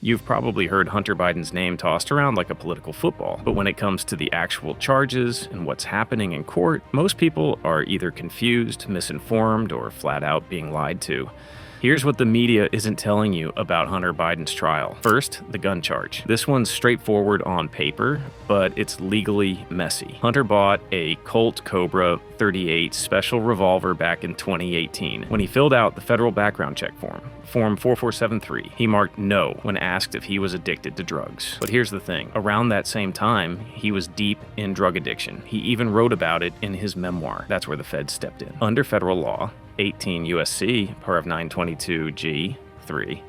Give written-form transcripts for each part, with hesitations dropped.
You've probably heard Hunter Biden's name tossed around like a political football, but when it comes to the actual charges and what's happening in court, most people are either confused, misinformed, or flat out being lied to. Here's what the media isn't telling you about Hunter Biden's trial. First, the gun charge. This one's straightforward on paper, but it's legally messy. Hunter bought a Colt Cobra 38 special revolver back in 2018. When he filled out the federal background check form, Form 4473, he marked no when asked if he was addicted to drugs. But here's the thing. Around that same time, he was deep in drug addiction. He even wrote about it in his memoir. That's where the feds stepped in. Under federal law, 18 U.S.C. Paragraph 922 G3,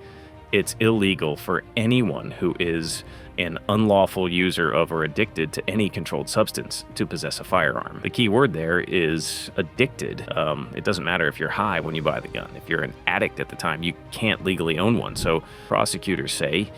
it's illegal for anyone who is an unlawful user of or addicted to any controlled substance to possess a firearm. The key word there is addicted. It doesn't matter if you're high when you buy the gun. If you're an addict at the time, you can't legally own one. So prosecutors say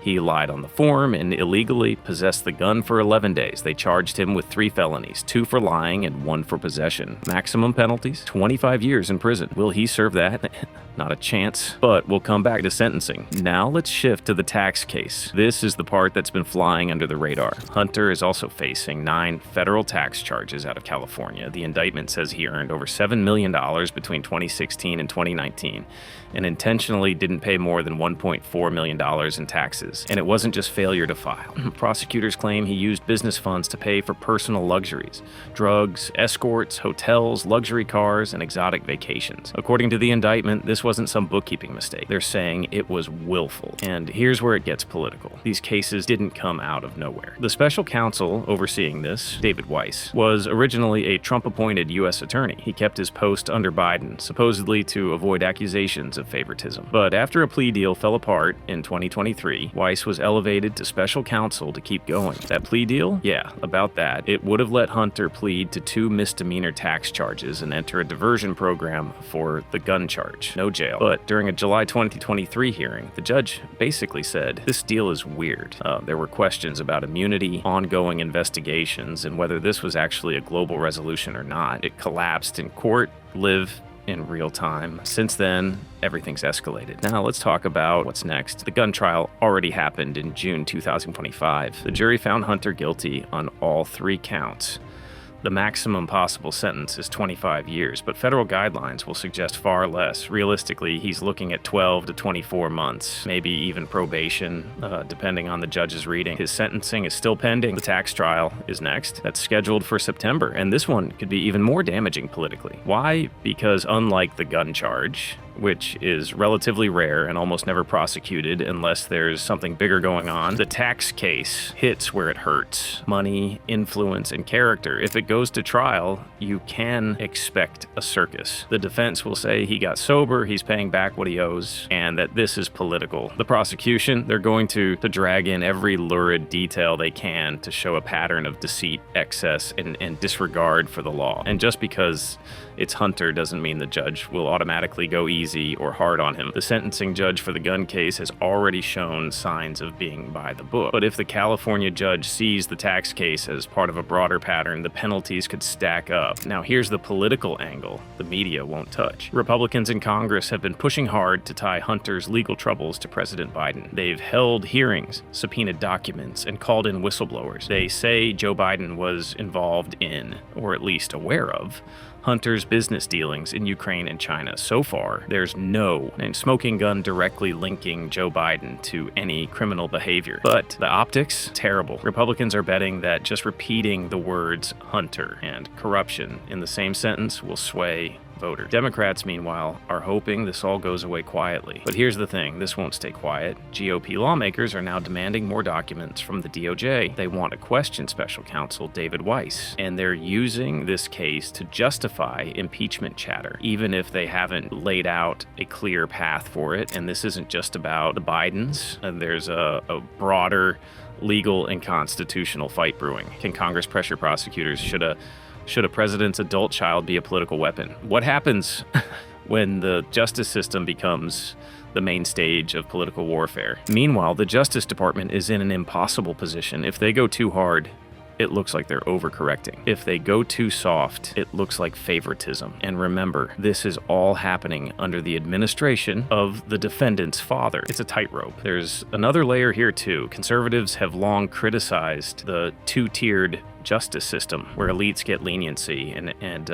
he lied on the form and illegally possessed the gun for 11 days. They charged him with 3 felonies, 2 for lying and 1 for possession. Maximum penalties, 25 years in prison. Will he serve that? Not a chance. But we'll come back to sentencing. Now let's shift to the tax case. This is the part that's been flying under the radar. Hunter is also facing 9 federal tax charges out of California. The indictment says he earned over $7 million between 2016 and 2019 and intentionally didn't pay more than $1.4 million in taxes. And it wasn't just failure to file. Prosecutors claim he used business funds to pay for personal luxuries, drugs, escorts, hotels, luxury cars, and exotic vacations. According to the indictment, this wasn't some bookkeeping mistake. They're saying it was willful. And here's where it gets political. These cases didn't come out of nowhere. The special counsel overseeing this, David Weiss, was originally a Trump-appointed U.S. attorney. He kept his post under Biden, supposedly to avoid accusations of favoritism. But after a plea deal fell apart in 2023, Weiss was elevated to special counsel to keep going. That plea deal? Yeah, about that. It would have let Hunter plead to 2 misdemeanor tax charges and enter a diversion program for the gun charge. No jail. But during a July 2023 hearing, the judge basically said, this deal is weird. There were questions about immunity, ongoing investigations, and whether this was actually a global resolution or not. It collapsed in court, live in real time. Since then, everything's escalated. Now let's talk about what's next. The gun trial already happened in June 2025. The jury found Hunter guilty on all 3 counts. The maximum possible sentence is 25 years, but federal guidelines will suggest far less. Realistically, he's looking at 12 to 24 months, maybe even probation, depending on the judge's reading. His sentencing is still pending. The tax trial is next. That's scheduled for September, and this one could be even more damaging politically. Why? Because unlike the gun charge, which is relatively rare and almost never prosecuted unless there's something bigger going on, the tax case hits where it hurts. Money, influence, and character. If it goes to trial, you can expect a circus. The defense will say he got sober, he's paying back what he owes, and that this is political. The prosecution, they're going to drag in every lurid detail they can to show a pattern of deceit, excess, and disregard for the law. And just because it's Hunter doesn't mean the judge will automatically go easy or hard on him. The sentencing judge for the gun case has already shown signs of being by the book. But if the California judge sees the tax case as part of a broader pattern, the penalties could stack up. Now here's the political angle the media won't touch. Republicans in Congress have been pushing hard to tie Hunter's legal troubles to President Biden. They've held hearings, subpoenaed documents, and called in whistleblowers. They say Joe Biden was involved in, or at least aware of, Hunter's business dealings in Ukraine and China. So far, there's no smoking gun directly linking Joe Biden to any criminal behavior. But the optics, terrible. Republicans are betting that just repeating the words Hunter and corruption in the same sentence will sway voters. Democrats, meanwhile, are hoping this all goes away quietly. But here's the thing, this won't stay quiet. GOP lawmakers are now demanding more documents from the DOJ. They want to question special counsel David Weiss, and they're using this case to justify impeachment chatter, even if they haven't laid out a clear path for it. And this isn't just about the Bidens, and there's a broader legal and constitutional fight brewing. Can Congress pressure prosecutors? Should a president's adult child be a political weapon? What happens when the justice system becomes the main stage of political warfare? Meanwhile, the Justice Department is in an impossible position. If they go too hard, it looks like they're overcorrecting. If they go too soft, it looks like favoritism. And remember, this is all happening under the administration of the defendant's father. It's a tightrope. There's another layer here too. Conservatives have long criticized the two-tiered justice system where elites get leniency and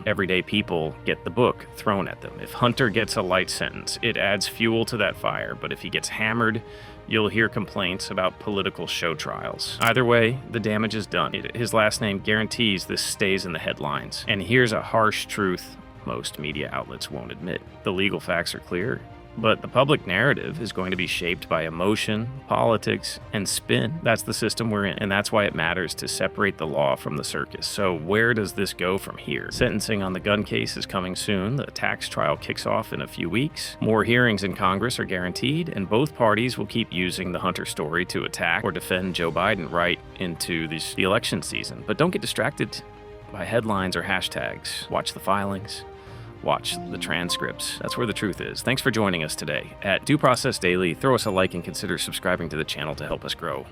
everyday people get the book thrown at them. If Hunter gets a light sentence, it adds fuel to that fire, but if he gets hammered, you'll hear complaints about political show trials. Either way, the damage is done. His last name guarantees this stays in the headlines. And here's a harsh truth most media outlets won't admit. The legal facts are clear, but the public narrative is going to be shaped by emotion, politics, and spin. That's the system we're in, and that's why it matters to separate the law from the circus. So where does this go from here? Sentencing on the gun case is coming soon. The tax trial kicks off in a few weeks. More hearings in Congress are guaranteed, and both parties will keep using the Hunter story to attack or defend Joe Biden right into the election season. But don't get distracted by headlines or hashtags. Watch the filings. Watch the transcripts. That's where the truth is. Thanks for joining us today at Due Process Daily. Throw us a like and consider subscribing to the channel to help us grow.